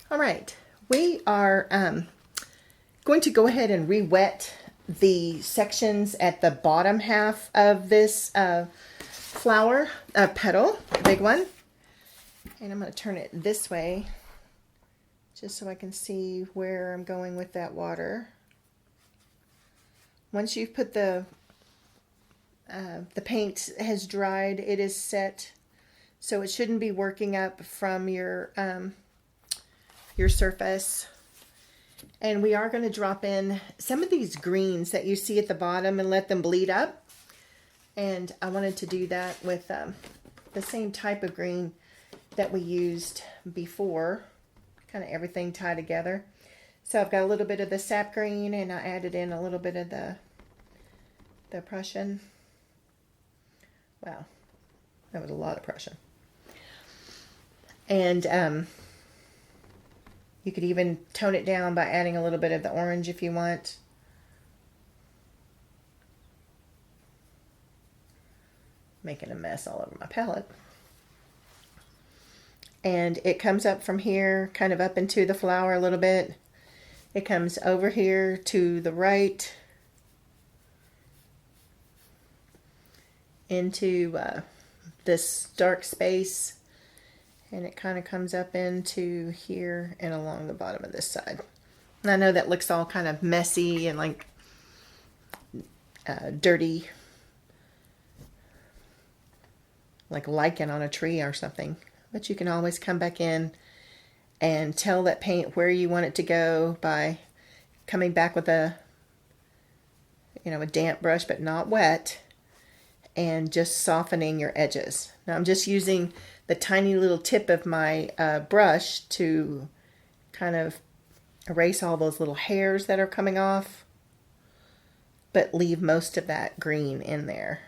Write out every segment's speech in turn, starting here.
All right, we are going to go ahead and re-wet the sections at the bottom half of this flower petal, the big one. And I'm going to turn it this way just so I can see where I'm going with that water. Once you've put the paint has dried, it is set, so it shouldn't be working up from your surface. And we are going to drop in some of these greens that you see at the bottom and let them bleed up. And I wanted to do that with the same type of green that we used before, kind of everything tied together. So I've got a little bit of the sap green, and I added in a little bit of the Prussian. Wow, that was a lot of Prussian. And you could even tone it down by adding a little bit of the orange if you want. Making a mess all over my palette. And it comes up from here, kind of up into the flower a little bit. It comes over here to the right, into this dark space, and it kind of comes up into here and along the bottom of this side. And I know that looks all kind of messy and like dirty, like lichen on a tree or something, but you can always come back in and tell that paint where you want it to go by coming back with a damp brush, but not wet, and just softening your edges. Now I'm just using the tiny little tip of my brush to kind of erase all those little hairs that are coming off, but leave most of that green in there.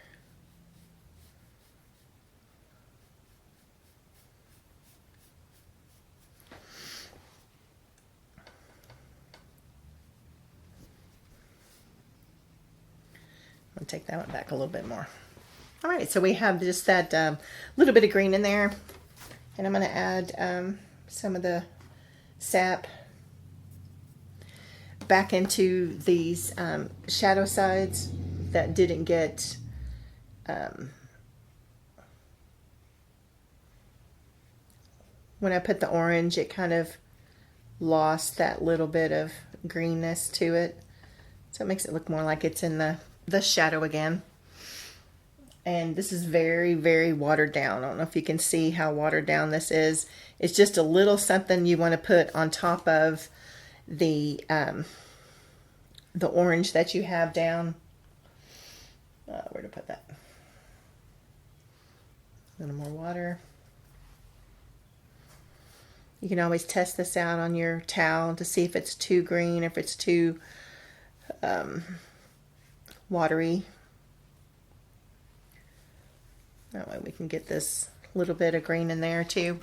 I'll take that one back a little bit more. All right, so we have just that little bit of green in there, and I'm going to add some of the sap back into these shadow sides that didn't get when I put the orange, it kind of lost that little bit of greenness to it, so it makes it look more like it's in the shadow again. And this is very, very watered down. I don't know if you can see how watered down this is. It's just a little something you want to put on top of the orange that you have down. Where to put that? A little more water. You can always test this out on your towel to see if it's too green, if it's too watery. That way we can get this little bit of green in there too.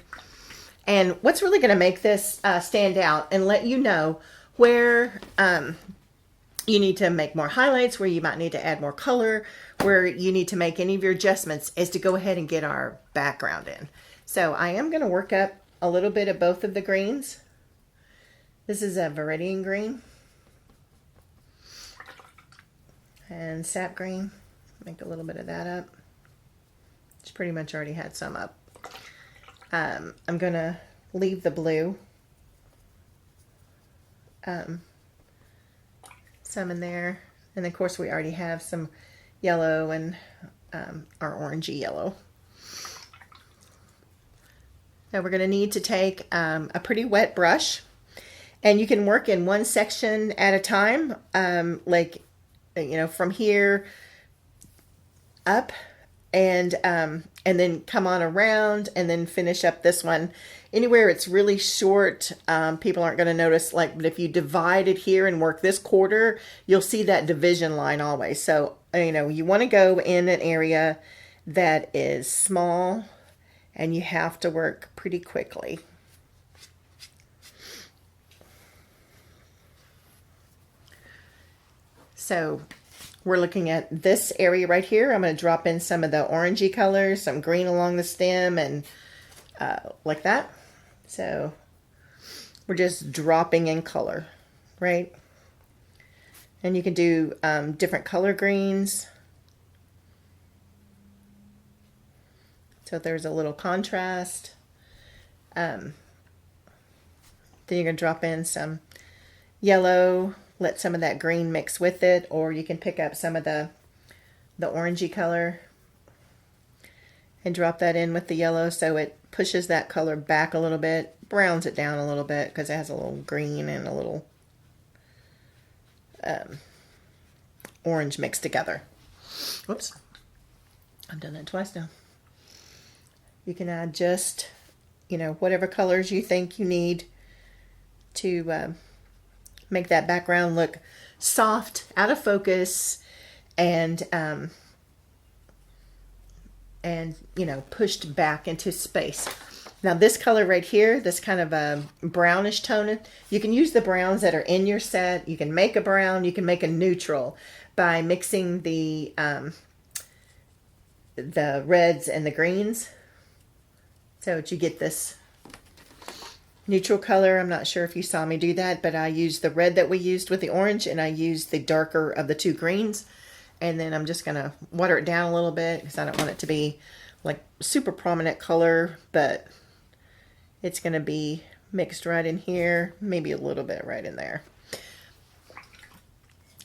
And what's really going to make this stand out and let you know where you need to make more highlights, where you might need to add more color, where you need to make any of your adjustments, is to go ahead and get our background in. So I am going to work up a little bit of both of the greens. This is a viridian green and sap green. Make a little bit of that up. It's pretty much already had some up. I'm going to leave the blue. Some in there. And of course we already have some yellow and our orangey yellow. Now we're going to need to take a pretty wet brush. And you can work in one section at a time. From here up. And then come on around and then finish up this one. Anywhere it's really short, people aren't going to notice. But if you divide it here and work this quarter, you'll see that division line always. So, you want to go in an area that is small, and you have to work pretty quickly. So we're looking at this area right here. I'm going to drop in some of the orangey colors, some green along the stem, and like that. So we're just dropping in color, right? And you can do different color greens. So there's a little contrast. Then you're going to drop in some yellow, let some of that green mix with it, or you can pick up some of the orangey color and drop that in with the yellow so it pushes that color back a little bit, browns it down a little bit because it has a little green and a little orange mixed together. Whoops, I've done that twice now. You can add just, whatever colors you think you need to make that background look soft, out of focus, and pushed back into space. Now this color right here, this kind of a brownish tone, you can use the browns that are in your set. You can make a brown, you can make a neutral by mixing the reds and the greens. So that you get this neutral color. I'm not sure if you saw me do that, but I used the red that we used with the orange, and I used the darker of the two greens. And then I'm just going to water it down a little bit because I don't want it to be like super prominent color, but it's going to be mixed right in here, maybe a little bit right in there.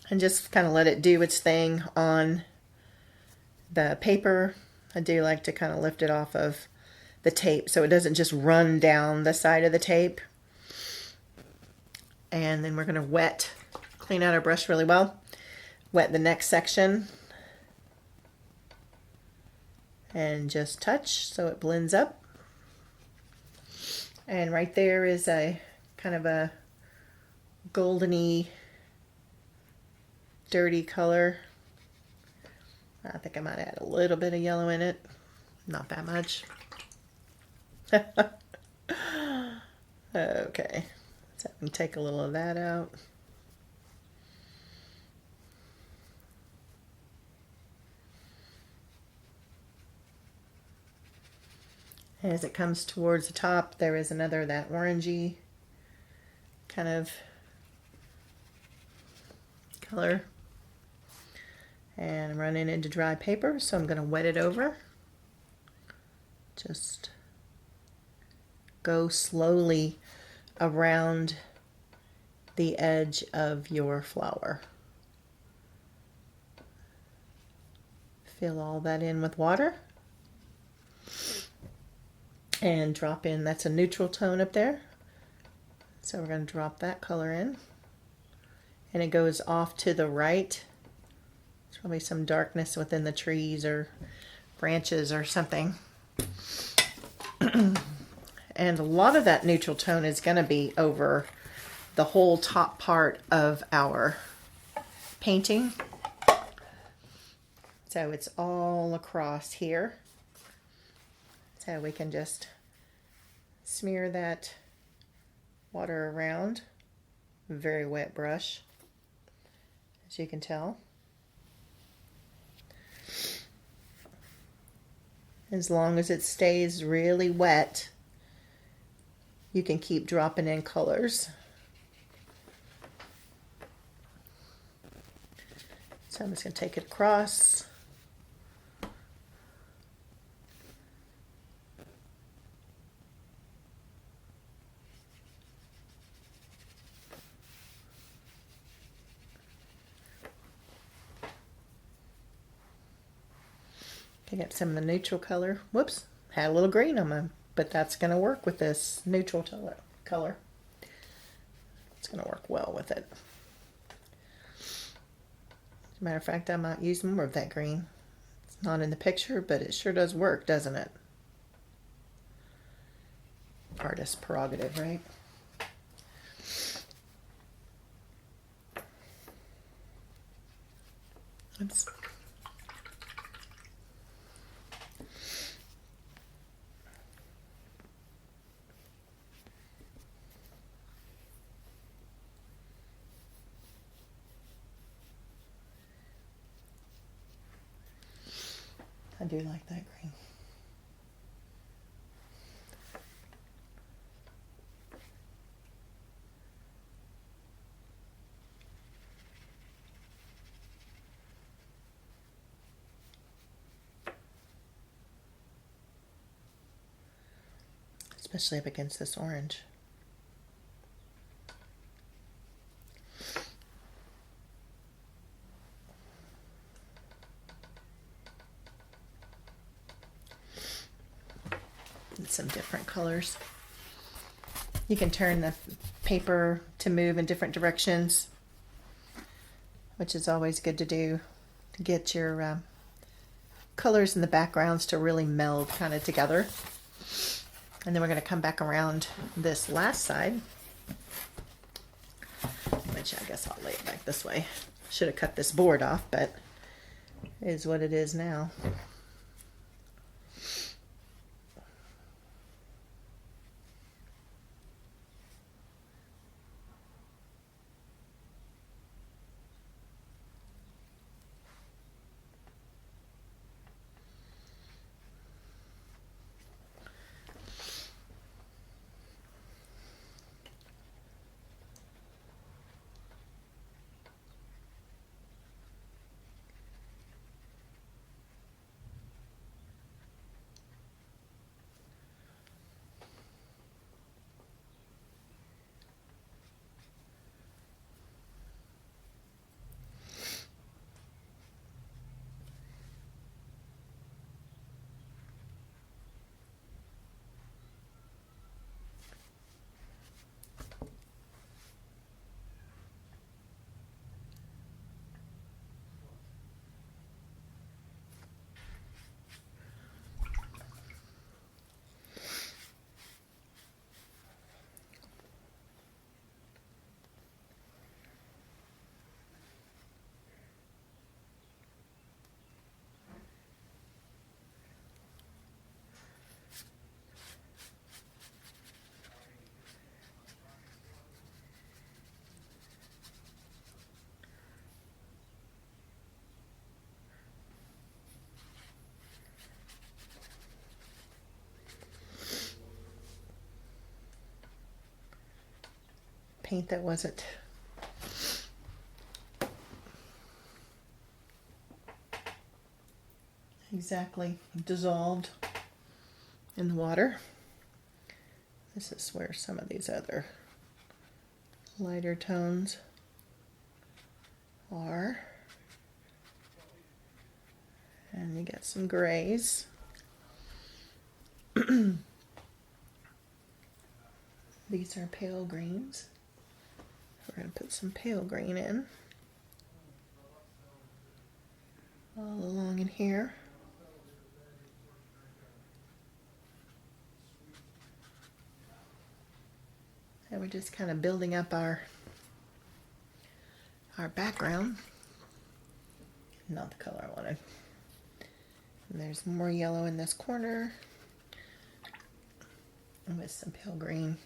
And just kind of let it do its thing on the paper. I do like to kind of lift it off of the tape so it doesn't just run down the side of the tape. And then we're going to clean out our brush really well, wet the next section, and just touch so it blends up. And right there is a kind of a goldeny, dirty color. I think I might add a little bit of yellow in it, not that much. Okay, so I can take a little of that out. As it comes towards the top, there is another, that orangey kind of color. And I'm running into dry paper, so I'm going to wet it over. Just go slowly around the edge of your flower. Fill all that in with water. And drop in, that's a neutral tone up there. So we're going to drop that color in. And it goes off to the right. There's probably some darkness within the trees or branches or something. And a lot of that neutral tone is going to be over the whole top part of our painting. So it's all across here. So we can just smear that water around. Very wet brush, as you can tell. As long as it stays really wet, you can keep dropping in colors. So I'm just going to take it across. Pick up some of the neutral color. Whoops, had a little green on mine, but that's going to work with this neutral color. It's going to work well with it. As a matter of fact, I might use more of that green. It's not in the picture, but it sure does work, doesn't it? Artist prerogative, right? Oops. I do like that green. especially up against this orange. And some different colors. You can turn the paper to move in different directions, which is always good to do to get your colors in the backgrounds to really meld kind of together. And then we're going to come back around this last side, which I guess I'll lay it back this way. Should have cut this board off, but it is what it is now. Paint that wasn't exactly dissolved in the water. This is where some of these other lighter tones are. And you get some grays. These are pale greens. We're going to put some pale green in all along in here. And we're just kind of building up our background. Not the color I wanted. And there's more yellow in this corner. And with some pale green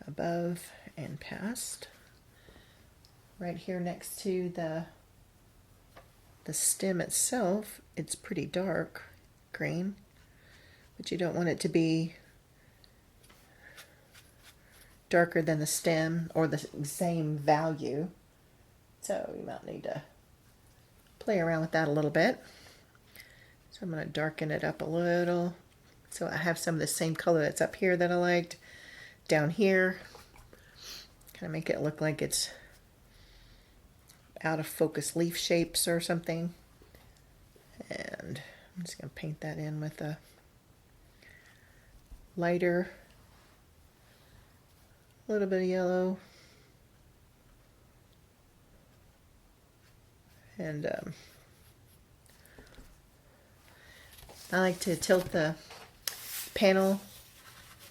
above and past. Right here next to the stem itself, it's pretty dark green, but you don't want it to be darker than the stem or the same value. So you might need to play around with that a little bit. So I'm going to darken it up a little. So I have some of the same color that's up here that I liked down here. Kind of make it look like it's out of focus leaf shapes or something. And I'm just going to paint that in with a lighter, little bit of yellow. And I like to tilt the panel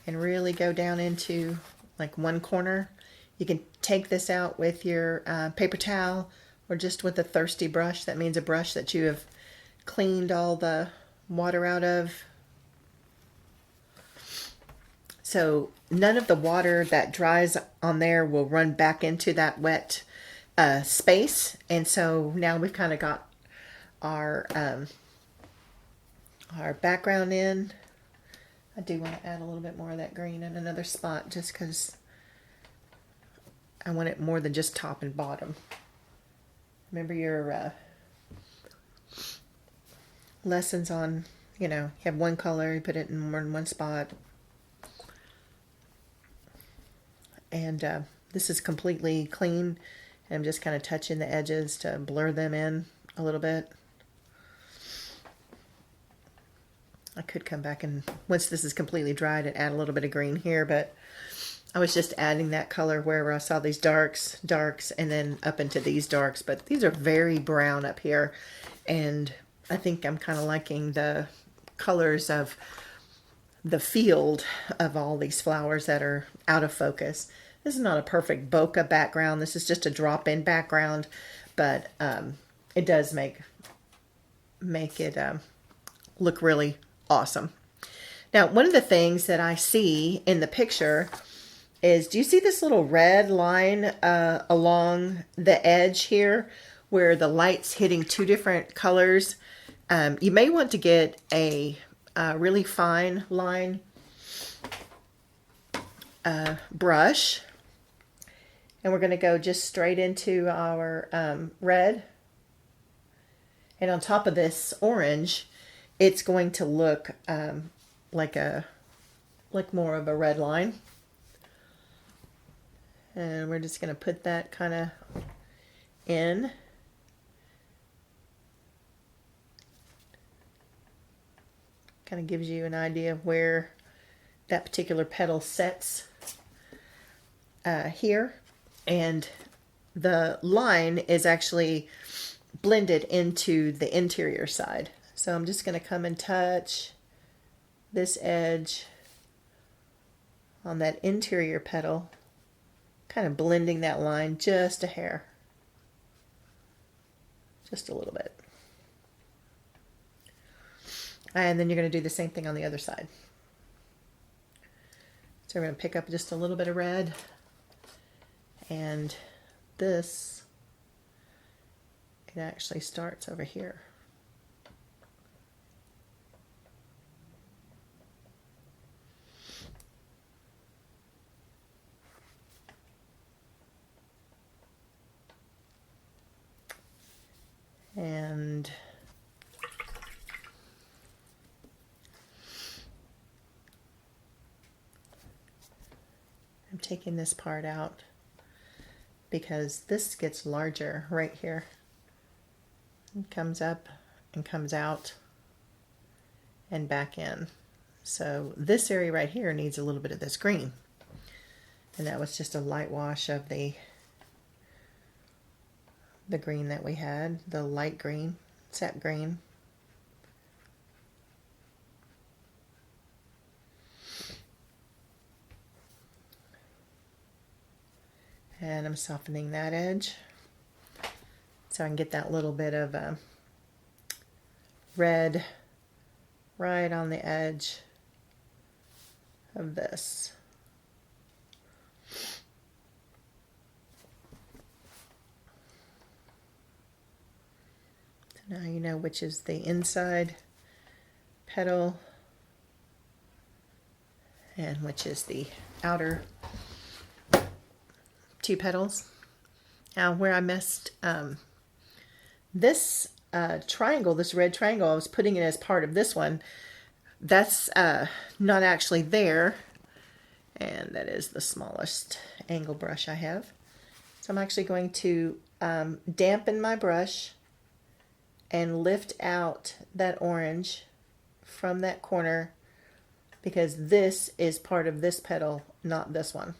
and really go down into like one corner. You can take this out with your paper towel or just with a thirsty brush. That means a brush that you have cleaned all the water out of. So none of the water that dries on there will run back into that wet space. And so now we've kind of got our background in. I do want to add a little bit more of that green in another spot just because I want it more than just top and bottom. Remember your lessons on, you have one color, you put it in more than one spot. And this is completely clean. I'm just kind of touching the edges to blur them in a little bit. I could come back and, once this is completely dried, and add a little bit of green here, but I was just adding that color wherever I saw these darks, and then up into these darks. But these are very brown up here, and I think I'm kind of liking the colors of the field of all these flowers that are out of focus. This is not a perfect bokeh background. This is just a drop-in background, but it does make it look really awesome. Now, one of the things that I see in the picture is, do you see this little red line along the edge here where the light's hitting two different colors? You may want to get a really fine line brush, and we're going to go just straight into our red, and on top of this orange it's going to look like more of a red line. And we're just going to put that kind of in. Kind of gives you an idea of where that particular petal sets here. And the line is actually blended into the interior side. So I'm just going to come and touch this edge on that interior petal, kind of blending that line just a hair, just a little bit. And then you're going to do the same thing on the other side. So we're going to pick up just a little bit of red, and this, it actually starts over here. And I'm taking this part out because this gets larger right here. It comes up and comes out and back in. So this area right here needs a little bit of this green. And that was just a light wash of the green that we had, the light green, sap green. And I'm softening that edge so I can get that little bit of red right on the edge of this. So now you know which is the inside petal and which is the outer two petals. Now where I missed this triangle, this red triangle, I was putting it as part of this one. That's not actually there, and that is the smallest angle brush I have. So I'm actually going to dampen my brush and lift out that orange from that corner, because this is part of this petal, not this one.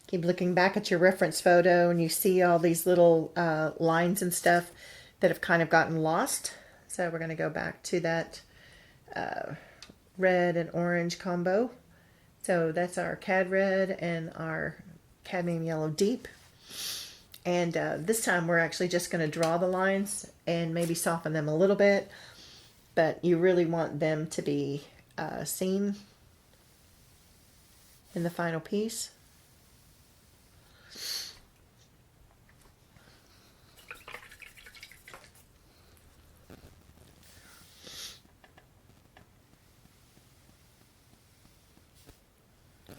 Keep looking back at your reference photo and you see all these little lines and stuff that have kind of gotten lost. So we're going to go back to that red and orange combo. So that's our cad red and our cadmium yellow deep. And this time we're actually just going to draw the lines and maybe soften them a little bit. But you really want them to be seen in the final piece.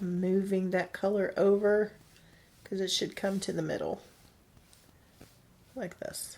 Moving that color over because it should come to the middle like this.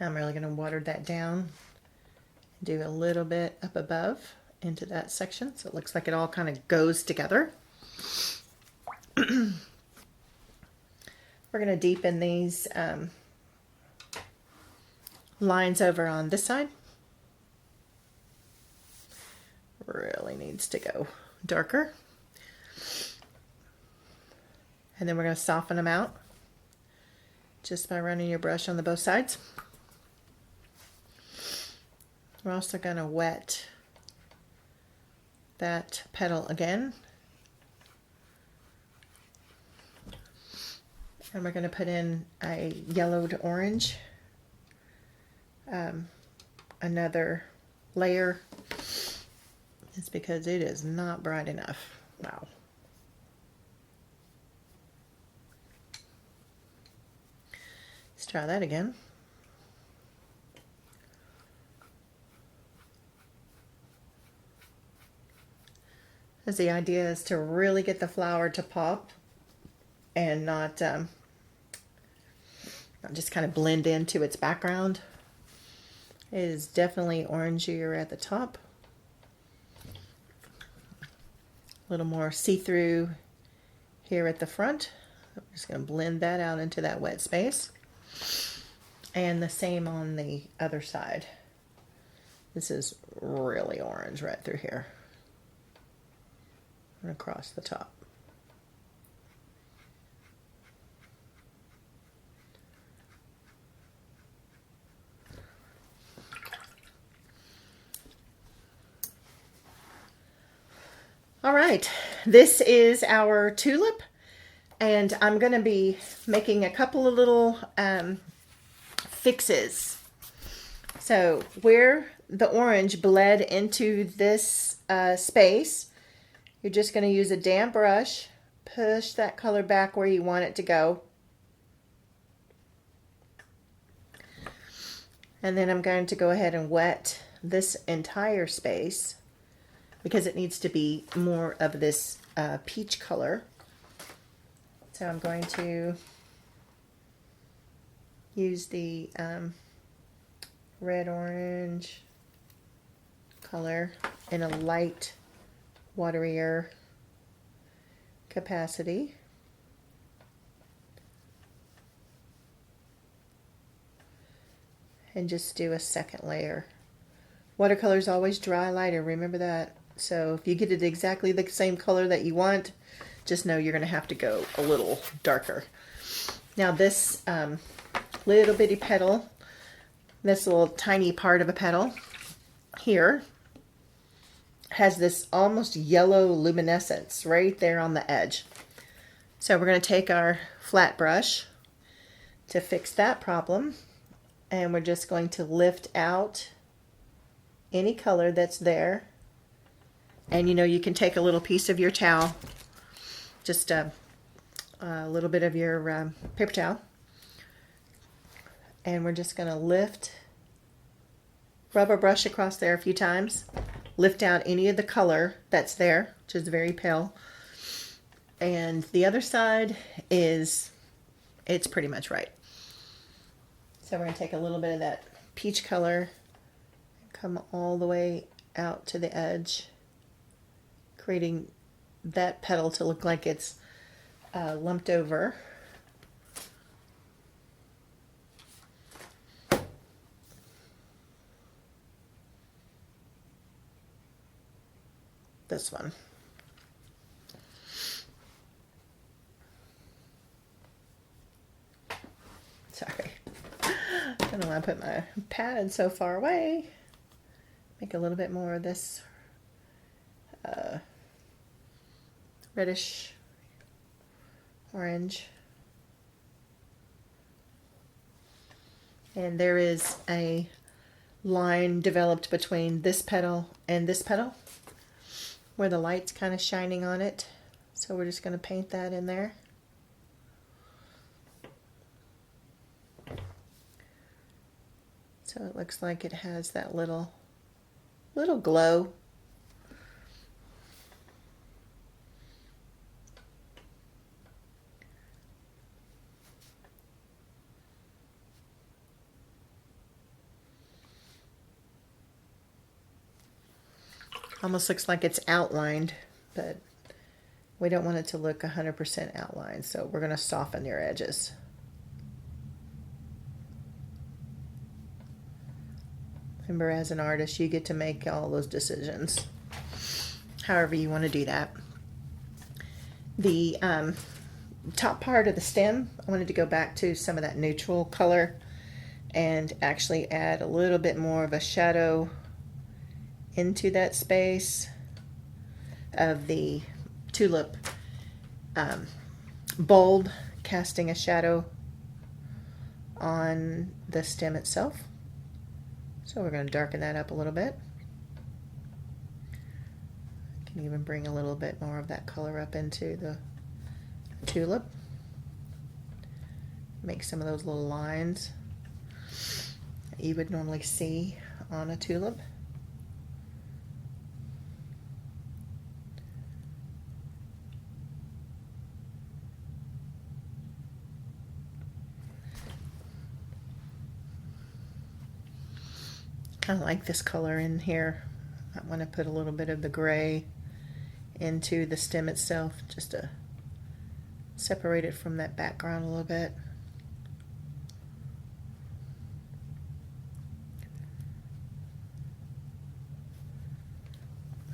I'm really going to water that down. Do a little bit up above into that section so it looks like it all kind of goes together. We're going to deepen these lines over on this side. Really needs to go darker. And then we're going to soften them out just by running your brush on the both sides. We're also going to wet that petal again. And we're going to put in a yellowed orange, another layer. It's because it is not bright enough. Wow. Let's try that again. As the idea is to really get the flower to pop and not just kind of blend into its background. It is definitely orangier at the top. A little more see-through here at the front. I'm just going to blend that out into that wet space. And the same on the other side. This is really orange right through here and across the top. All right, this is our tulip, and I'm going to be making a couple of little fixes. So where the orange bled into this space, you're just going to use a damp brush, push that color back where you want it to go. And then I'm going to go ahead and wet this entire space because it needs to be more of this peach color. So I'm going to use the red-orange color in a light, waterier capacity. And just do a second layer. Watercolors always dry lighter, remember that. So if you get it exactly the same color that you want, just know you're going to have to go a little darker. Now this little bitty petal, this little tiny part of a petal here, has this almost yellow luminescence right there on the edge. So we're going to take our flat brush to fix that problem, and we're just going to lift out any color that's there. And you know, you can take a little piece of your towel, just a little bit of your paper towel, and we're just going to rub our brush across there a few times, lift out any of the color that's there, which is very pale. And the other side it's pretty much right. So we're going to take a little bit of that peach color, come all the way out to the edge, creating that petal to look like it's lumped over. This one. Sorry. I don't know why I put my pad so far away. Make a little bit more of this reddish orange. And there is a line developed between this petal and this petal where the light's kind of shining on it. So we're just going to paint that in there. So it looks like it has that little glow. Almost looks like it's outlined, but we don't want it to look 100% outlined, so we're going to soften your edges. Remember, as an artist, you get to make all those decisions, however you want to do that. The top part of the stem, I wanted to go back to some of that neutral color and actually add a little bit more of a shadow into that space of the tulip bulb, casting a shadow on the stem itself. So we're going to darken that up a little bit. Can even bring a little bit more of that color up into the tulip. Make some of those little lines that you would normally see on a tulip. I like this color in here. I want to put a little bit of the gray into the stem itself, just to separate it from that background a little bit.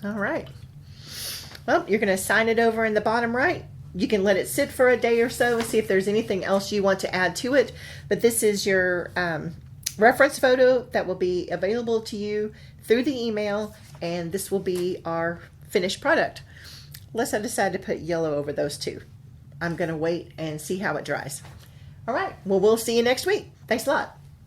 All right. Well, you're going to sign it over in the bottom right. You can let it sit for a day or so and see if there's anything else you want to add to it. But this is your reference photo that will be available to you through the email, and this will be our finished product. Unless I decide to put yellow over those two. I'm going to wait and see how it dries. All right. Well, we'll see you next week. Thanks a lot.